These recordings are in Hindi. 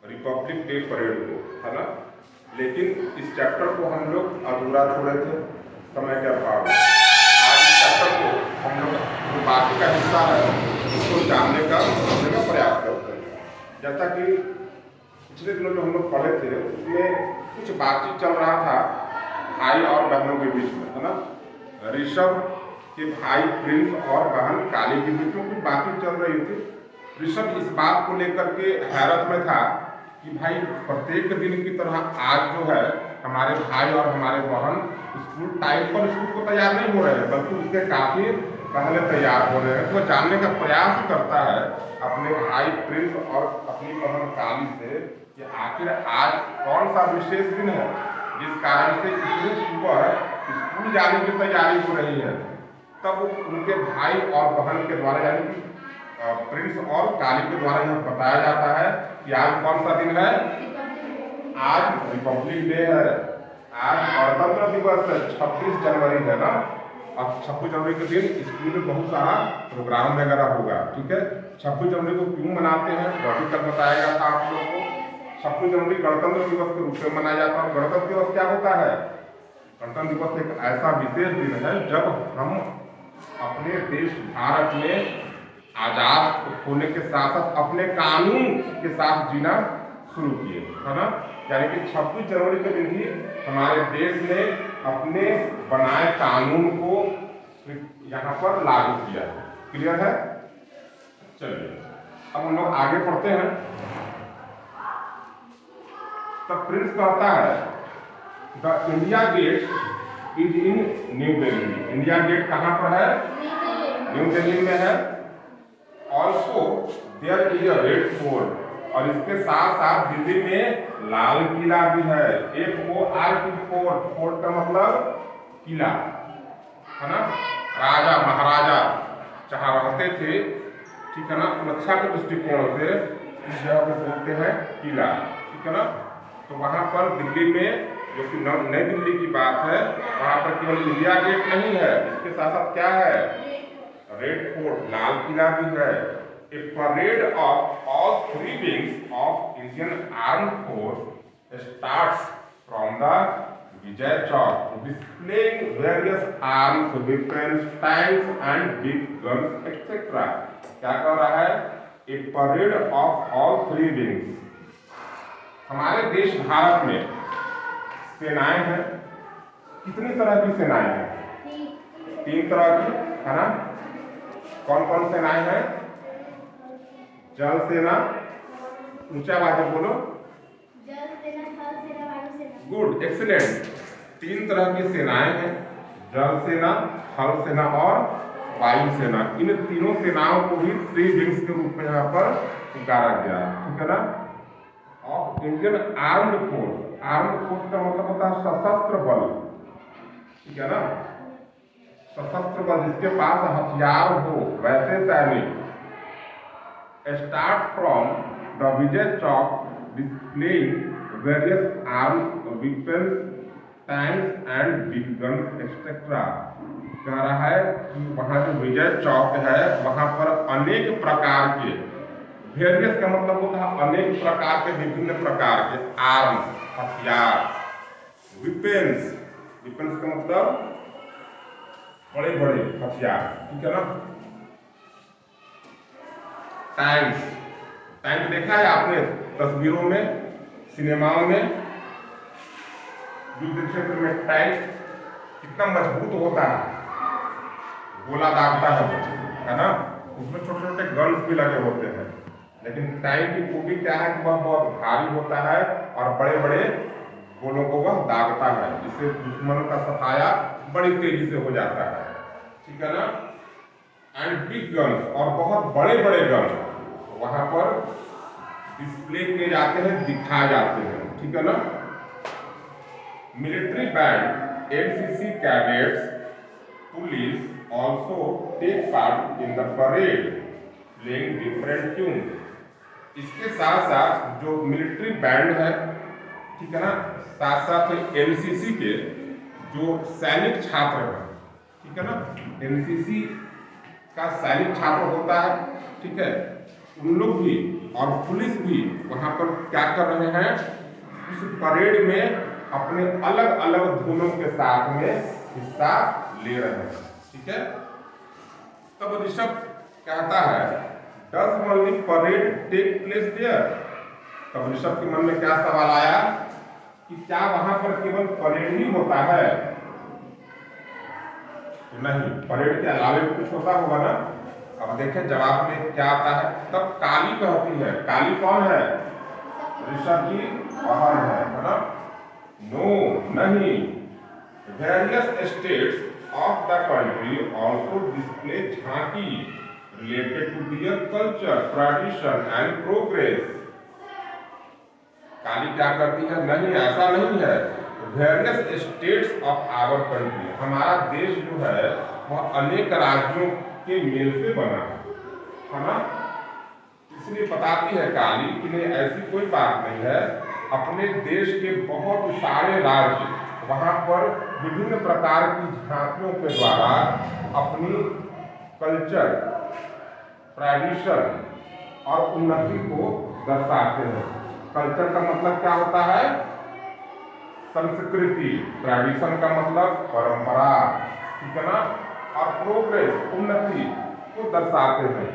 रिपब्लिक डे परेड को, है ना। लेकिन इस चैप्टर को हम लोग अधूरा छोड़े थे समय के अभाव में। आज इस चैप्टर को हम लोग जो बाकी का हिस्सा है उसको जानने का समझने का प्रयास करते हैं। जैसा कि पिछले दिनों जो हम लोग पढ़े थे उसमें कुछ बातचीत चल रहा था भाई और बहनों के बीच में, है ना। ऋषभ के भाई प्रिंस और बहन काली के बीच में कुछ बातचीत चल रही थी। ऋषभ इस बात को लेकर के हैरत में था कि भाई प्रत्येक दिन की तरह आज जो है हमारे भाई और हमारे बहन स्कूल टाइम पर स्कूल को तैयार नहीं हो रहे हैं, बल्कि उसके काफी पहले तैयार हो रहे हैं। तो जानने का प्रयास करता है अपने भाई प्रिंस और अपनी बहन काली से कि आखिर आज कौन सा विशेष दिन है जिस कारण से इतनी सुबह स्कूल जाने की तैयारी हो रही है। तब उनके भाई और बहन के द्वारा यानी कि प्रिंस और काली के द्वारा यह बताया जाता है कि आज कौन सा दिन है। आज रिपब्लिक डे है, आज गणतंत्र दिवस है, 26 जनवरी है ना। अब 26 जनवरी के दिन स्कूल में बहुत सारा प्रोग्राम वगैरह होगा, ठीक है। 26 जनवरी को क्यों मनाते हैं वह भी कल बताया गया था आप लोगों को। 26 जनवरी गणतंत्र दिवस के रूप में मनाया जाता है। गणतंत्र दिवस क्या होता है? गणतंत्र दिवस एक ऐसा विशेष दिन है जब हम अपने देश भारत में आजाद होने के साथ साथ अपने कानून के साथ जीना शुरू किए, है ना। यानी कि 26 जनवरी के दिन ही हमारे देश ने अपने बनाए कानून को यहाँ पर लागू किया है। क्लियर है? चलिए अब हम लोग आगे पढ़ते हैं। तब प्रिंस कहता है the India Gate is in New Delhi. India Gate कहाँ पर है? न्यू दिल्ली में है। Also there is a Red Fort, और इसके साथ साथ दिल्ली में लाल किला भी है। FORT, फोर्ट का मतलब किला, है ना। राजा महाराजा जहाँ रहते थे, ठीक है ना, सुरक्षा के दृष्टिकोण से इस जगह को बोलते हैं किला, ठीक है ना। तो वहाँ पर दिल्ली में जो कि नई दिल्ली की बात है, वहाँ पर केवल इंडिया गेट नहीं है, इसके साथ साथ क्या है? रेड फोर्ट, लाल किला भी है। A parade of all 3 wings of Indian armed force starts from the Vijay Chowk displaying various arms, weapons, tanks and big guns etcetera. क्या कह रहा है? A parade of all 3 wings. हमारे देश भारत में सेनाएं हैं। कितनी तरह की सेनाएं हैं? 3 तरह की, है ना। कौन कौन सेनाएं हैं? जल सेना, ऊंचा आवाज में बोलो। जल सेना, थल सेना, वायु सेना। Good, excellent. 3 तरह की सेनाएं हैं, जल सेना, थल सेना और वायु सेना। इन तीनों सेनाओं को भी 3 विंग्स के रूप में यहाँ पर पुकारा गया है, ठीक है ना। Of Indian armed force, armed force का मतलब होता है सशस्त्र बल, ठीक है ना। सशस्त्र बल जिसके पास हथियार हो, वैसे सैनिक। Start from the Vijay Chowk displaying various arms, weapons, tanks and big guns etcetera. कह रहा है कि वहाँ जो विजय चौक है वहाँ पर अनेक प्रकार के, वेरियस का मतलब होता है अनेक प्रकार के, विभिन्न प्रकार के आर्म, हथियार, वेपन्स, वेपन्स का मतलब बड़े बड़े हथियार, ठीक है ना। टैंक्स, टैंक देखा है आपने तस्वीरों में, सिनेमाओं में। युद्ध क्षेत्र में टैंक कितना मजबूत होता है, गोला दागता है ना। उसमें छोटे छोटे गन्स भी लगे होते हैं। लेकिन टैंक की खूबी क्या है कि वह बहुत भारी होता है और बड़े बड़े गोलों को वह दागता है, जिससे दुश्मन का सफाया बड़ी तेजी से हो जाता है, ठीक है ना। एंड बिग गन्स, और बहुत बड़े बड़े गन्स वहां पर डिस्प्ले किए जाते हैं, दिखाए जाते हैं, ठीक है ना। Military band, NCC cadets, police also take part in the parade playing different tune. इसके साथ साथ जो मिलिट्री बैंड है, ठीक है ना, साथ साथ NCC के जो सैनिक छात्र हैं, ठीक है ना, NCC का सैनिक छात्र होता है, ठीक है, उन लोग भी और पुलिस भी वहां पर क्या कर रहे हैं, इस परेड में अपने अलग अलग धुनों के साथ में हिस्सा ले रहे हैं। ठीक है, तब ऋषभ कहता है does only parade take place there. तब ऋषभ के मन में क्या सवाल आया कि क्या वहां पर केवल परेड ही होता है? तो नहीं, परेड के अलावा भी कुछ होता होगा ना। अब देखें जवाब में क्या आता है। तब काली कहती है, काली कौन है? ऋषभ की बहन है ना। नो, नहीं, various states of the country also display झांकी related to their culture, tradition and progress. काली क्या करती है? नहीं, ऐसा नहीं है। Various states of our country, हमारा देश जो है वह अनेक राज्यों के मेल से बना है ना। इसलिए बताती है काली कि नहीं, ऐसी कोई बात नहीं है। अपने देश के बहुत सारे राज्य वहां पर विभिन्न प्रकार की झांकियों के द्वारा अपनी कल्चर, ट्रेडिशन और उन्नति को दर्शाते हैं। कल्चर का मतलब क्या होता है? संस्कृति। ट्रेडिशन का मतलब परंपरा, ठीक है ना। और प्रोग्रेस, उन्नति को दर्शाते हैं।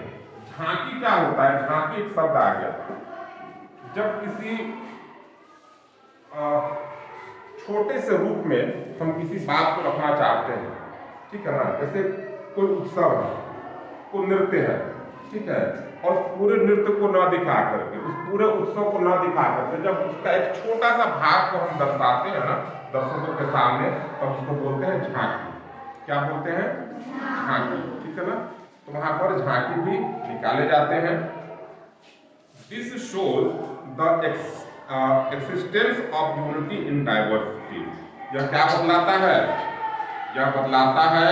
झांकी क्या होता है? झांकी एक शब्द आ गया जब किसी छोटे से रूप में हम किसी बात को रखना चाहते हैं, ठीक है ना। जैसे कोई उत्सव है, कोई नृत्य है, ठीक है, और पूरे नृत्य को ना दिखा करके, उस पूरे उत्सव को ना दिखा करके जब उसका एक छोटा सा भाग को हम दर्शाते हैं ना दर्शकों के सामने, तब उसको बोलते हैं झांकी। क्या बोलते हैं? झांकी, ठीक है ना। तो वहां पर झांकी भी निकाले जाते हैं। This shows the existence of unity in diversity. यह क्या बतलाता है? यह बतलाता है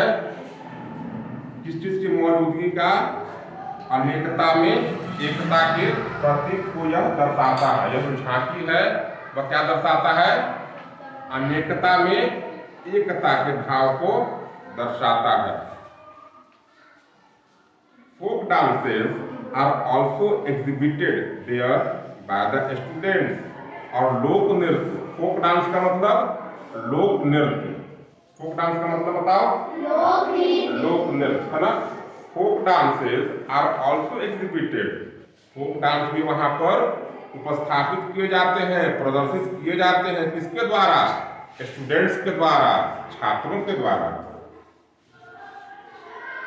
किस चीज की मौजूदगी का? अनेकता में एकता के प्रतीक को यह दर्शाता है। यह जो झांकी है वह क्या दर्शाता है? अनेकता में एकता के भाव को दर्शाता है। Folk dances are also exhibited there by the students. और लोक नृत्य, फोक डांस का मतलब लोक नृत्य। फोक डांस का मतलब बताओ? लोक नृत्य, है ना। Folk dances are also exhibited. Folk dance भी वहां पर उपस्थापित किए जाते हैं, प्रदर्शित किए जाते हैं। किसके द्वारा? स्टूडेंट्स के द्वारा, छात्रों के द्वारा।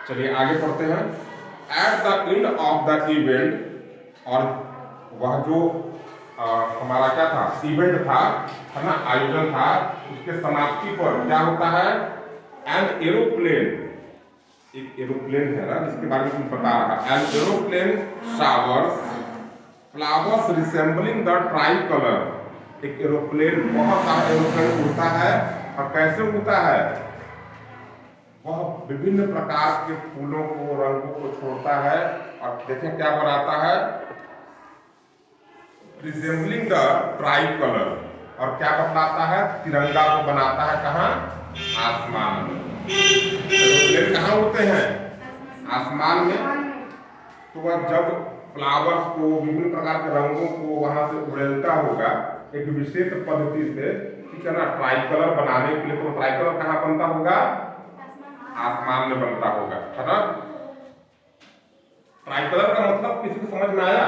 चलिए आगे पढ़ते हैं। At the end of the event, और वह जो हमारा क्या था? इवेंट था, है ना, आयोजन था, उसके समाप्ति पर क्या होता है? एन एरोप्लेन, एक एरोप्लेन है ना जिसके बारे में पता रहा। An aeroplane showers flowers resembling the tricolour. एक एरोप्लेन, बहुत सारा एरोप्लेन उड़ता है, और कैसे उड़ता है? वह विभिन्न प्रकार के फूलों को, रंगों को छोड़ता है, और देखें क्या बनाता है? Resembling the try colour. और क्या बतलाता है? तिरंगा को बनाता है। कहाँ? आसमान में। एरोप्लेन कहाँ उड़ते हैं? आसमान में। तो वह जब फ्लावर्स को, विभिन्न प्रकार के रंगों को वहां से उड़ेलता होगा एक विशेष पद्धति से, ठीक है ना, ट्राई कलर बनाने के लिए, तो ट्राई कलर कहाँ बनता होगा? आसमान में बनता होगा, है ना। ट्राई कलर का मतलब किसी को समझ में आया?